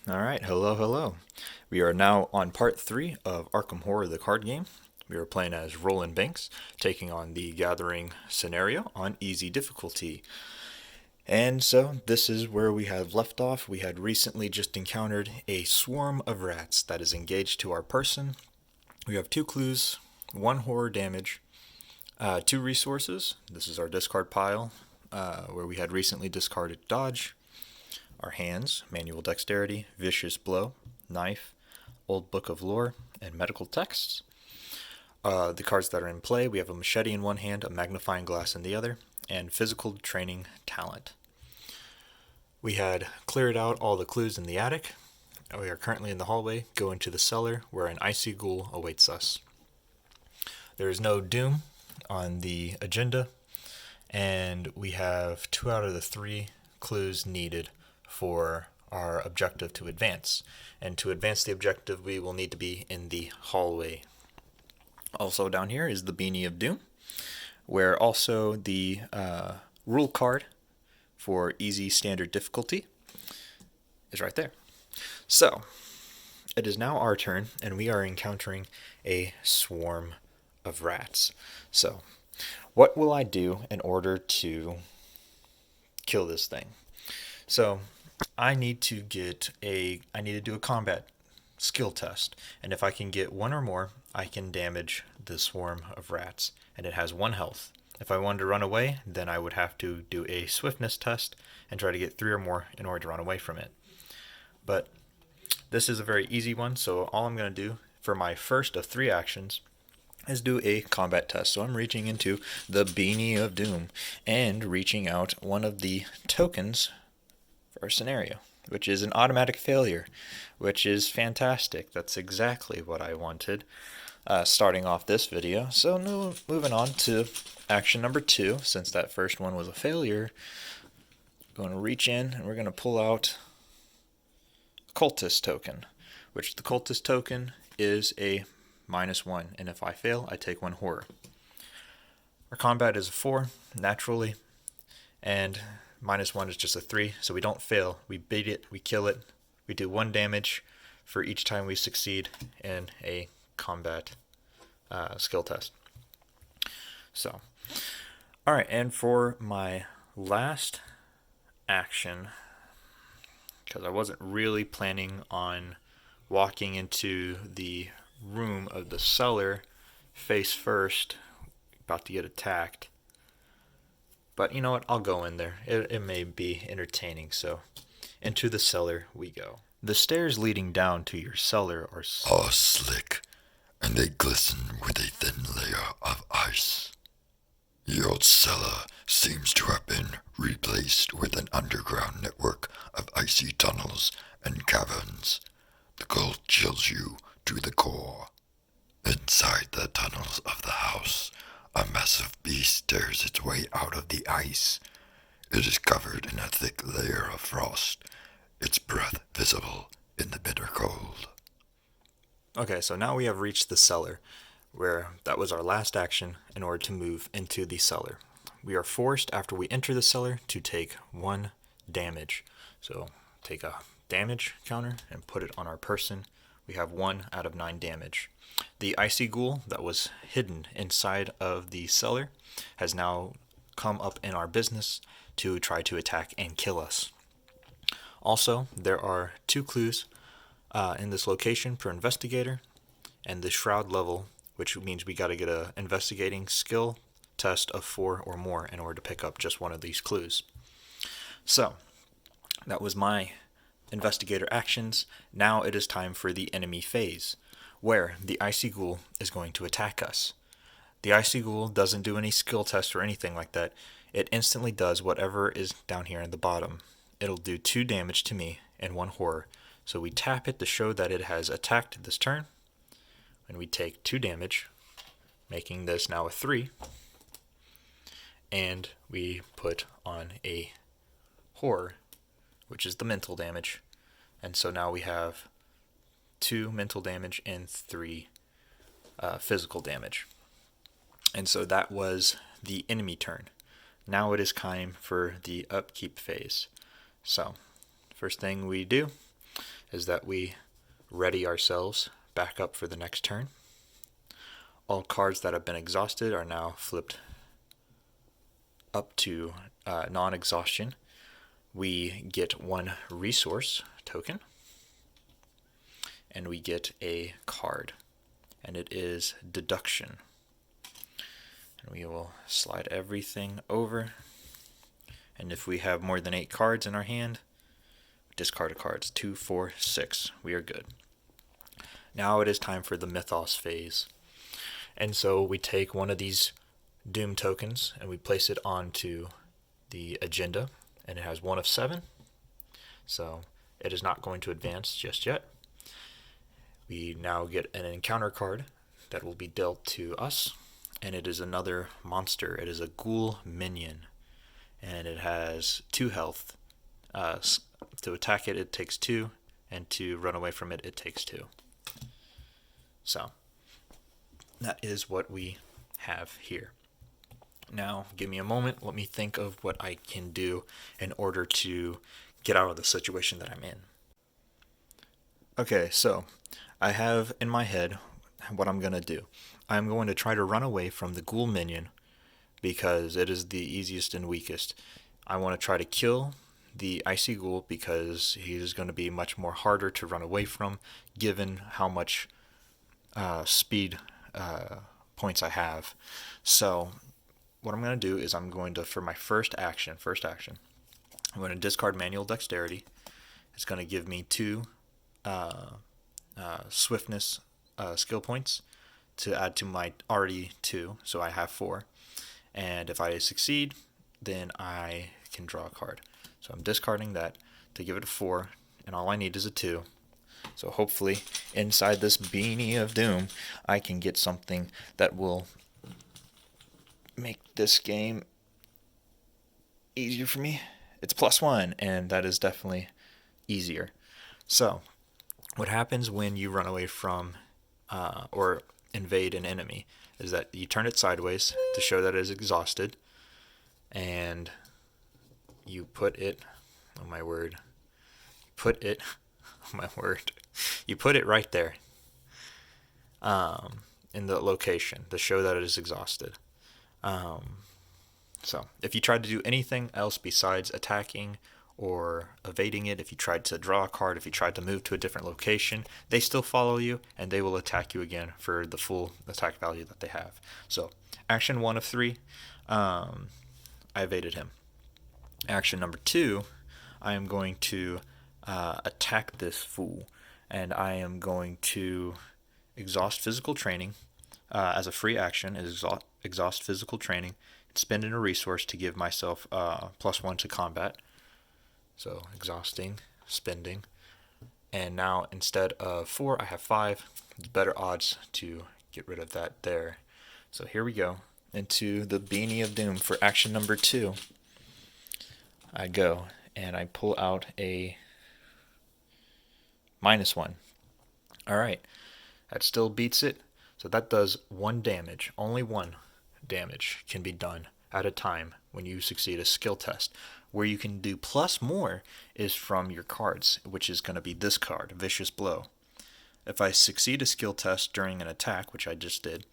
Alright, hello. We are now on part 3 of Arkham Horror, the card game. We are playing as Roland Banks, taking on the Gathering scenario on easy difficulty. And so, this is where we have left off. We had recently just encountered a swarm of rats that is engaged to our person. We have 2 clues, 1 horror damage, 2 resources. This is our discard pile, where we had recently discarded dodge. Our hands, manual dexterity, vicious blow, knife, old book of lore, and medical texts. The cards that are in play, we have a machete in one hand, a magnifying glass in the other, and physical training talent. We had cleared out all the clues in the attic. We are currently in the hallway, going to the cellar where an icy ghoul awaits us. There is no doom on the agenda, and we have 2 out of the 3 clues needed for our objective to advance. And to advance the objective, we will need to be in the hallway. Also down here is the Beanie of Doom, where also the rule card for easy standard difficulty is right there. So, it is now our turn, and we are encountering a swarm of rats. So, what will I do in order to kill this thing? So, I need to do a combat skill test, and if I can get 1 or more, I can damage the swarm of rats, and it has 1 health. If I wanted to run away, then I would have to do a swiftness test and try to get 3 or more in order to run away from it. But this is a very easy one, so all I'm going to do for my first of 3 actions is do a combat test. So I'm reaching into the Beanie of Doom and reaching out one of the tokens for our scenario, which is an automatic failure, which is fantastic. That's exactly what I wanted starting off this video. So moving on to action number 2, since that first one was a failure, we're going to reach in and we're going to pull out Cultist token, which the Cultist token is a -1, and if I fail, I take 1 horror. Our combat is a 4, naturally, and -1 is just a 3, so we don't fail. We beat it, we kill it, we do 1 damage for each time we succeed in a combat skill test. So, alright, and for my last action, because I wasn't really planning on walking into the room of the cellar face first, about to get attacked. But you know what, I'll go in there. It may be entertaining, so into the cellar we go. The stairs leading down to your cellar are slick, and they glisten with a thin layer of ice. Your cellar seems to have been replaced with an underground network of icy tunnels and caverns. The cold chills you to the core. Inside the tunnels of the house, a massive beast tears its way out of the ice. It is covered in a thick layer of frost, its breath visible in the bitter cold. Okay, so now we have reached the cellar, where that was our last action in order to move into the cellar. We are forced, after we enter the cellar, to take 1 damage. So take a damage counter and put it on our person. We have 1 out of 9 damage. The icy ghoul that was hidden inside of the cellar has now come up in our business to try to attack and kill us. Also, there are 2 clues in this location per investigator, and the shroud level, which means we got to get a investigating skill test of 4 or more in order to pick up just one of these clues. So, that was my investigator actions. Now it is time for the enemy phase, where the icy ghoul is going to attack us. The icy ghoul doesn't do any skill test or anything like that. It instantly does whatever is down here in the bottom. It'll do 2 damage to me and 1 horror. So we tap it to show that it has attacked this turn, and we take 2 damage, making this now a 3, and we put on a horror, which is the mental damage, and so now we have 2 mental damage and 3 physical damage. And so that was the enemy turn. Now it is time for the upkeep phase. So, first thing we do is that we ready ourselves back up for the next turn. All cards that have been exhausted are now flipped up to non-exhaustion. We get 1 resource token, and we get a card, and it is Dedecution. And we will slide everything over, and if we have more than 8 cards in our hand, discard a card. 2, 4, 6. We are good. Now it is time for the Mythos phase. And so we take one of these Doom tokens and we place it onto the agenda, and it has 1 of 7. So it is not going to advance just yet. We now get an encounter card that will be dealt to us, and it is another monster. It is a ghoul minion, and it has 2 health. To attack it, it takes 2, and to run away from it, it takes 2. So that is what we have here. Now, give me a moment. Let me think of what I can do in order to get out of the situation that I'm in. Okay, so I have in my head what I'm going to do. I'm going to try to run away from the ghoul minion because it is the easiest and weakest. I want to try to kill the icy ghoul because he is going to be much more harder to run away from given how much speed points I have. So what I'm going to do is I'm going to, for my first action, I'm going to discard manual dexterity. It's going to give me 2 swiftness skill points to add to my already 2, so I have 4. And if I succeed, then I can draw a card. So I'm discarding that to give it a 4, and all I need is a 2. So hopefully inside this beanie of doom, I can get something that will make this game easier for me. It's +1, and that is definitely easier. So what happens when you run away from or invade an enemy is that you turn it sideways to show that it is exhausted, and you put it, oh my word, you put it right there in the location to show that it is exhausted. So if you tried to do anything else besides attacking or evading it, if you tried to draw a card, if you tried to move to a different location, they still follow you and they will attack you again for the full attack value that they have. So action 1 of 3, I evaded him. Action number 2, I am going to attack this fool, and I am going to exhaust physical training as a free action. Exhaust physical training, spend in a resource to give myself +1 to combat. So exhausting, spending, and now instead of 4, I have 5. Better odds to get rid of that there. So here we go into the beanie of doom for action number 2. I go and I pull out a -1. All right, that still beats it. So that does 1 damage. Only 1 damage can be done at a time when you succeed a skill test. Where you can do plus more is from your cards, which is going to be this card, Vicious Blow. If I succeed a skill test during an attack, which I just did,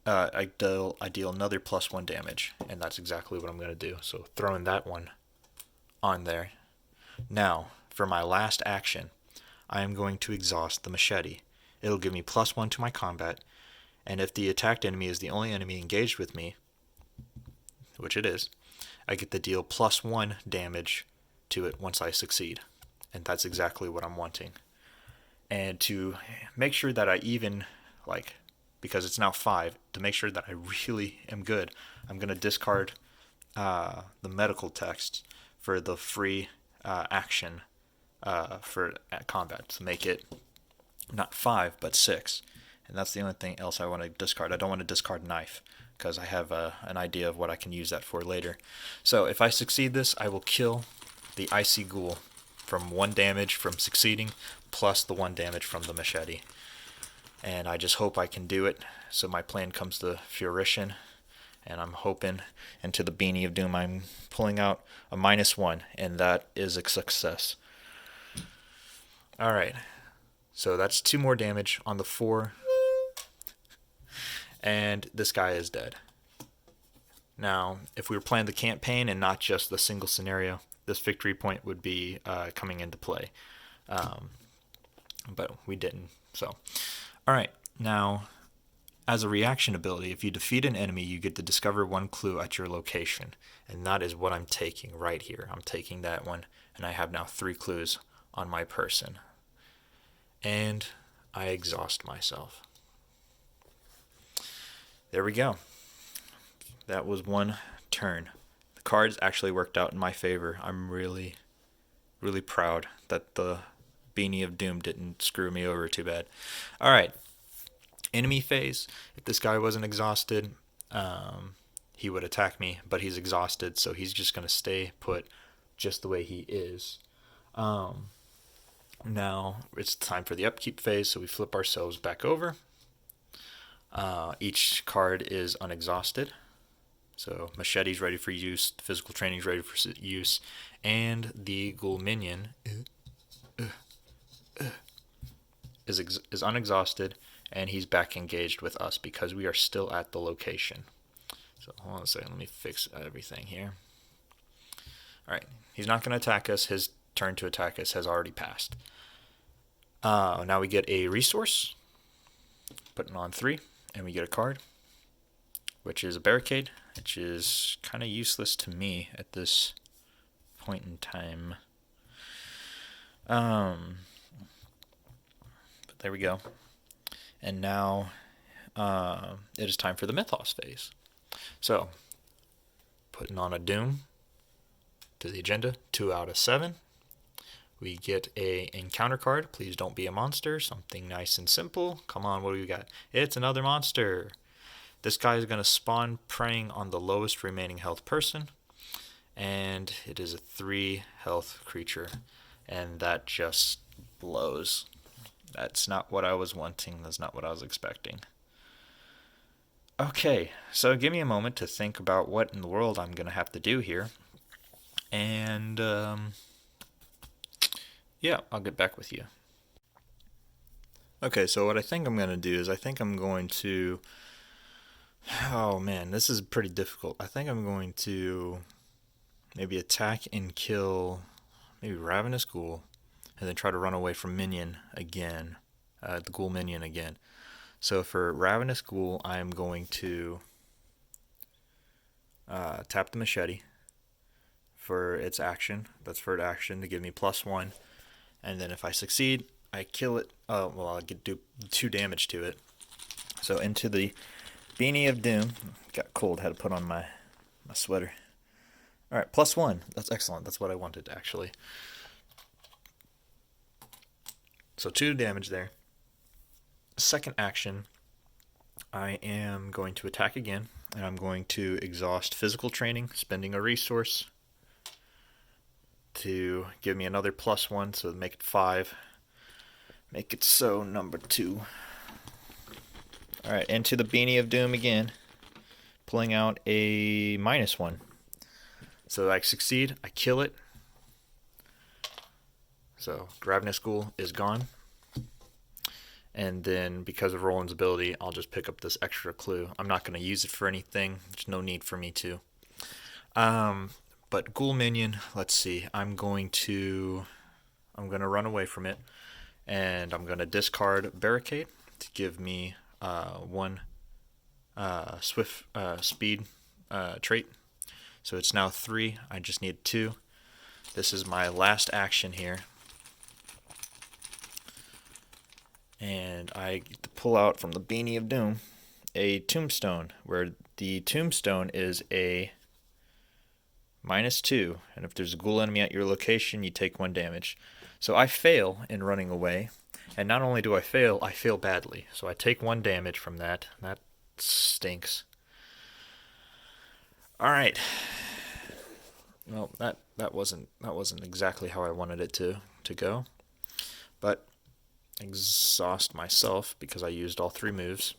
I deal another +1 damage, and that's exactly what I'm going to do. So throwing that one on there. Now, for my last action, I am going to exhaust the Machete. It'll give me +1 to my combat, and if the attacked enemy is the only enemy engaged with me, which it is, I get to deal +1 damage to it once I succeed. And that's exactly what I'm wanting. And to make sure that I even, because it's now 5, to make sure that I really am good, I'm going to discard the medical text for the free action for combat to make it not 5, but 6. And that's the only thing else I want to discard. I don't want to discard knife, because I have an idea of what I can use that for later. So if I succeed this, I will kill the icy ghoul from 1 damage from succeeding, plus the 1 damage from the machete. And I just hope I can do it, so my plan comes to fruition. And I'm hoping into the beanie of doom I'm pulling out a -1, and that is a success. Alright, so that's 2 more damage on the 4, and this guy is dead. Now, if we were playing the campaign and not just the single scenario, this victory point would be coming into play. But we didn't, so. Alright, now, as a reaction ability, if you defeat an enemy, you get to discover 1 clue at your location. And that is what I'm taking right here. I'm taking that one, and I have now 3 clues on my person. And I exhaust myself. There we go. That was 1 turn. The cards actually worked out in my favor. I'm really, really proud that the Beanie of Doom didn't screw me over too bad. Alright. Enemy phase. If this guy wasn't exhausted, he would attack me, but he's exhausted, so he's just going to stay put just the way he is. Now it's time for the upkeep phase, so we flip ourselves back over. Each card is unexhausted. So Machete's ready for use, Physical Training's ready for use, and the Ghoul Minion is unexhausted, and he's back engaged with us because we are still at the location. So hold on a second, let me fix everything here. Alright, he's not going to attack us. His turn to attack us has already passed. Now we get a resource, putting on 3, and we get a card, which is a Barricade, which is kind of useless to me at this point in time. But there we go. And now it is time for the Mythos phase. So, putting on a Doom to the agenda, 2 out of 7. We get a encounter card. Please don't be a monster. Something nice and simple. Come on, what do we got? It's another monster. This guy is going to spawn preying on the lowest remaining health person. And it is a 3 health creature. And that just blows. That's not what I was wanting. That's not what I was expecting. Okay, so give me a moment to think about what in the world I'm going to have to do here. And, yeah, I'll get back with you. Okay, so what I think I'm going to do is I think I'm going to... Oh, man, this is pretty difficult. I think I'm going to maybe attack and kill maybe Ravenous Ghoul, and then try to run away from Minion again, the Ghoul Minion again. So for Ravenous Ghoul, I'm going to tap the Machete for its action. That's for its action to give me +1. And then if I succeed, I kill it. Well, I'll do 2 damage to it. So into the Beanie of Doom. Got cold, had to put on my sweater. Alright, +1. That's excellent. That's what I wanted, actually. So 2 damage there. Second action, I am going to attack again, and I'm going to exhaust Physical Training, spending a resource to give me another +1, so make it 5. Make it so number 2. Alright, into the Beanie of Doom again, pulling out a -1. So I succeed, I kill it. So Ravenous Ghoul is gone. And then because of Roland's ability, I'll just pick up this extra clue. I'm not going to use it for anything. There's no need for me to. But Ghoul Minion, let's see. I'm going to run away from it. And I'm going to discard Barricade to give me 1 swift speed trait. So it's now 3. I just need 2. This is my last action here. And I get to pull out from the Beanie of Doom a Tombstone, where the Tombstone is a -2. And if there's a ghoul enemy at your location, you take 1 damage. So I fail in running away. And not only do I fail badly. So I take 1 damage from that. That stinks. Alright. Well, that wasn't exactly how I wanted it to go. But exhaust myself because I used all 3 moves.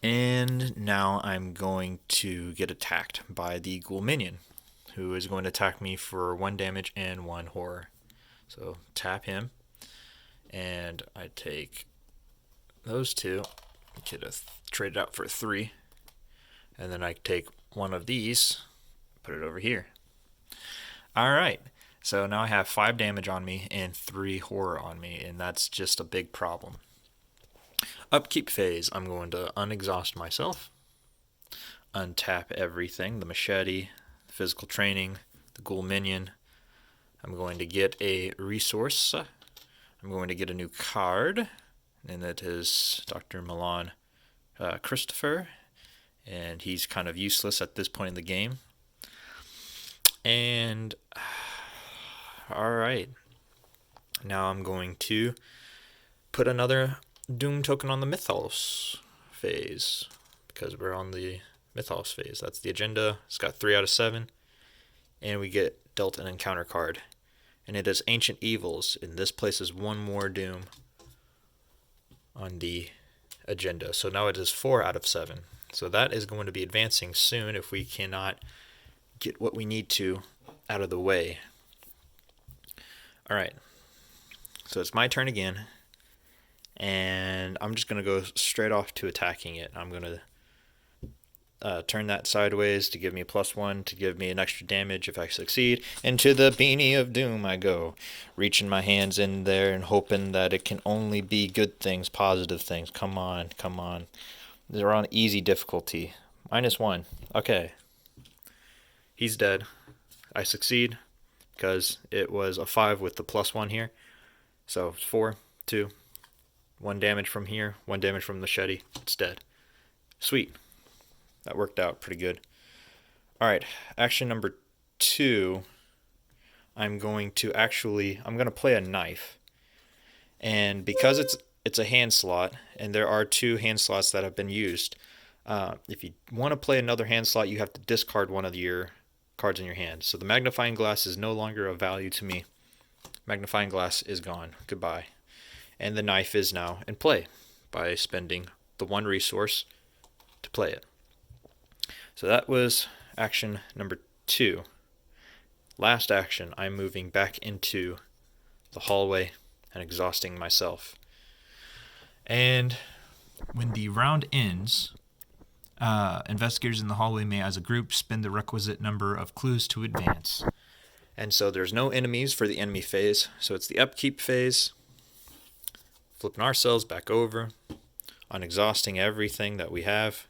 And now I'm going to get attacked by the Ghoul Minion, who is going to attack me for 1 damage and 1 horror. So tap him. And I take those two, get trade it out for 3, and then I take one of these, put it over here. Alright, so now I have 5 damage on me and 3 horror on me, and that's just a big problem. Upkeep phase, I'm going to unexhaust myself, untap everything, the machete, physical training, the ghoul minion. I'm going to get a resource. I'm going to get a new card, and that is Dr. Milan Christopher, and he's kind of useless at this point in the game. And alright, now I'm going to put another Doom token on the Mythos phase, because we're on the Mythos phase. That's the agenda. It's got 3 out of 7, and we get dealt an encounter card, and it is Ancient Evils, and this places 1 more Doom on the agenda. So now it is 4 out of 7. So that is going to be advancing soon if we cannot get what we need to out of the way. Alright, so it's my turn again, and I'm just going to go straight off to attacking it. I'm going to turn that sideways to give me +1 to give me an extra damage if I succeed. Into the Beanie of Doom I go, reaching my hands in there and hoping that it can only be good things, positive things. Come on, come on. They're on easy difficulty. -1. Okay. He's dead. I succeed because it was a 5 with the +1 here. So 4, 2, 1 damage from here, 1 damage from the machete. It's dead. Sweet. That worked out pretty good. Alright, action number 2. I'm going to play a knife. And because it's a hand slot, and there are 2 hand slots that have been used, if you want to play another hand slot, you have to discard one of your cards in your hand. So the Magnifying Glass is no longer of value to me. Magnifying Glass is gone. Goodbye. And the knife is now in play by spending the 1 resource to play it. So that was action number 2. Last action, I'm moving back into the hallway and exhausting myself. And when the round ends, investigators in the hallway may, as a group, spend the requisite number of clues to advance. And so there's no enemies for the enemy phase, so it's the upkeep phase. Flipping ourselves back over, unexhausting everything that we have,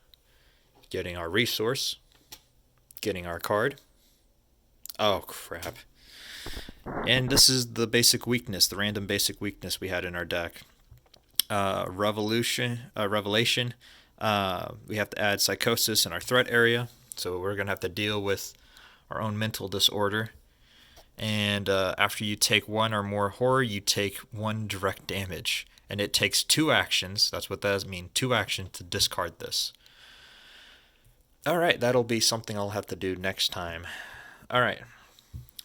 getting our resource, getting our card. Oh, crap. And this is the basic weakness, the random basic weakness we had in our deck. Revelation. We have to add psychosis in our threat area, so we're going to have to deal with our own mental disorder. And after you take 1 or more horror, you take 1 direct damage. And it takes 2 actions, that's what that does mean, 2 actions to discard this. Alright, that'll be something I'll have to do next time. Alright,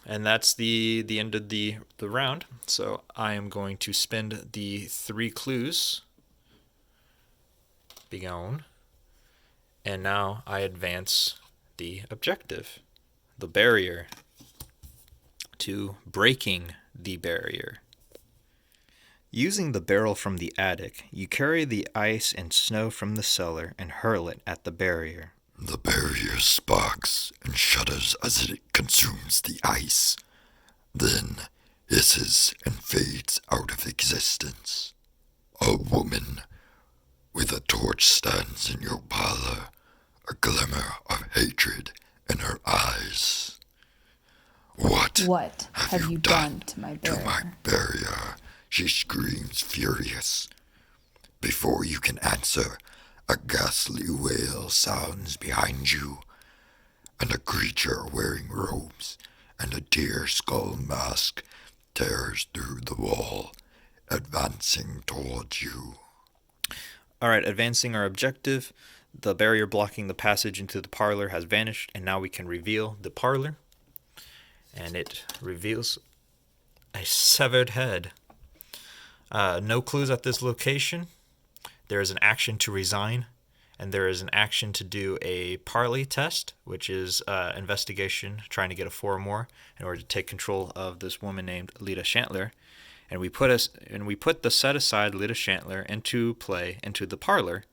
and that's the end of the round. So I am going to spend the 3 clues. Be gone. And now I advance the objective, the barrier, to breaking the barrier. Using the barrel from the attic, you carry the ice and snow from the cellar and hurl it at the barrier. The barrier sparks and shudders as it consumes the ice, then hisses and fades out of existence. A woman with a torch stands in your parlor, a glimmer of hatred in her eyes. What have you done to my barrier? She screams furious. Before you can answer, a ghastly wail sounds behind you, and a creature wearing robes and a deer skull mask tears through the wall, advancing towards you. Alright, advancing our objective. The barrier blocking the passage into the parlor has vanished, and now we can reveal the parlor. And it reveals a severed head. No clues at this location. There is an action to resign, and there is an action to do a parley test, which is investigation, trying to get a 4 or more in order to take control of this woman named Lita Shantler. and we put the set aside Lita Chantler into play into the parlor,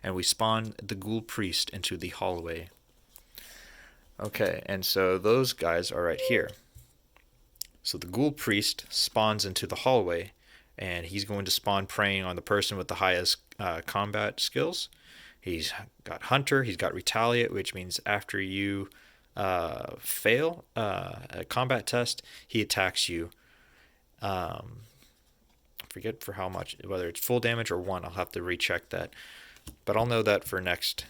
and we spawn the Ghoul Priest into the hallway. Okay, and so those guys are right here. So the Ghoul Priest spawns into the hallway, and he's going to spawn preying on the person with the highest combat skills. He's got Hunter, he's got Retaliate, which means after you fail a combat test, he attacks you. Forget for how much, whether it's full damage or 1. I'll have to recheck that, but I'll know that for next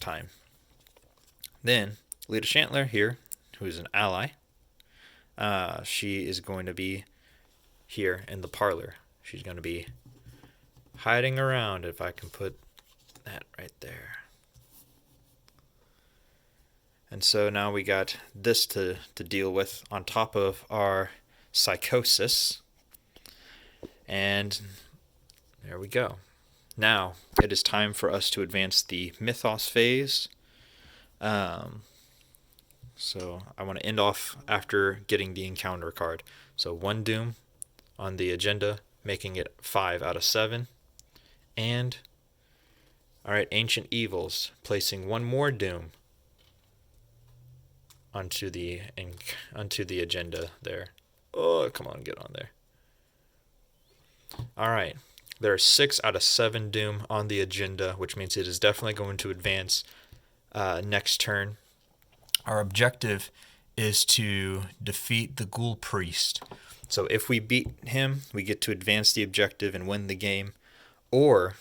time. Then Lita Chantler here, who is an ally, she is going to be here in the parlor. She's going to be hiding around, if I can put that right there. And so now we got this to deal with on top of our psychosis. And there we go. Now it is time for us to advance the mythos phase. So I want to end off after getting the encounter card. So 1 doom on the agenda, making it 5 out of 7. And, alright, Ancient Evils, placing 1 more doom onto the agenda there. Oh, come on, get on there. Alright, there are 6 out of 7 doom on the agenda, which means it is definitely going to advance next turn. Our objective is to defeat the Ghoul Priest. So if we beat him, we get to advance the objective and win the game. Or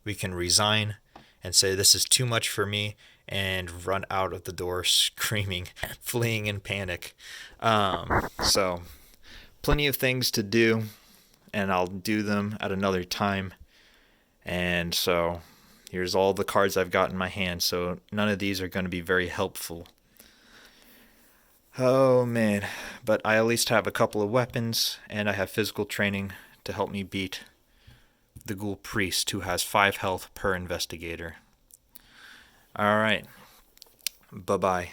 we can resign and say this is too much for me and run out of the door screaming, fleeing in panic. So plenty of things to do, and I'll do them at another time. And so here's all the cards I've got in my hand, so none of these are going to be very helpful. Oh man, but I at least have a couple of weapons, and I have physical training to help me beat the Ghoul Priest, who has 5 health per investigator. Alright, bye-bye.